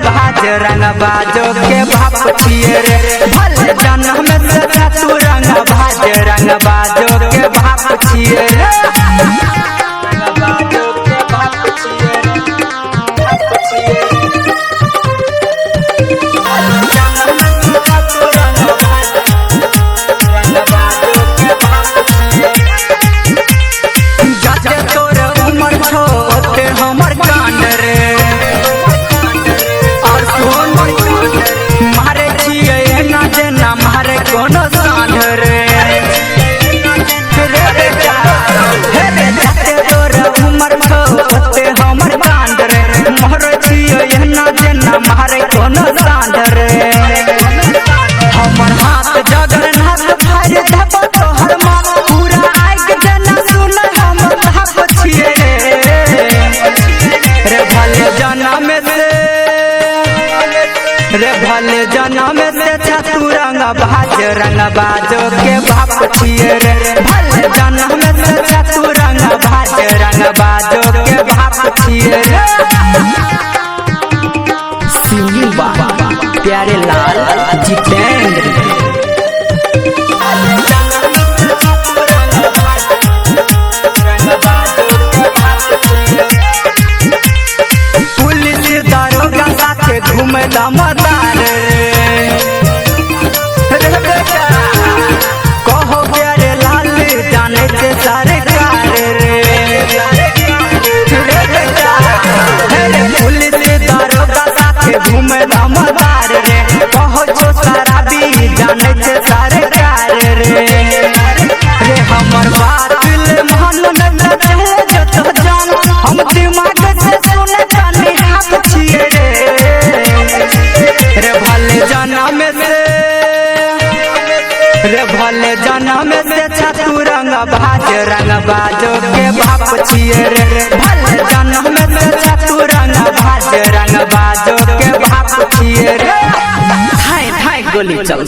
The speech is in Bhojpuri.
भाज रंग बाजो के बाप छिए रे भले जन्म से चतुरंग भाज रंग बाजो के बाप छिए रे बाजो के बाप छिए रे हमारे कोनो सांड रे हमर हाथ जगन्नाथ भाई धप तोहर माँ पूरा आग जना सुन हम धप छिए रे भले जन्म से चतुरंग भाज रंग बाजो के बाप छिए रे भले जन्म से चतुरंग भाज रंग बाजो के बाप छिए रे प्यारे लाल जितेंद्र पुलिस दारोगा साथे घूमे दमदार कहो प्यारे लाल जाने से सरकार रे पुलिस दारोगा साथे घूमे दमदार रे पहुँचो सारा भी जाने से सरकार रे हमर बात ले मन में रहे जो तो जान हम दिमाग से सुने जाने हाथ छिए रे भले जन्म से चतुरंग भाज रंग बाजो के बाप छिए रे भले जन्म से चतुरंग भाज रंग बाजो के बाप छिए रे थाई गोली चल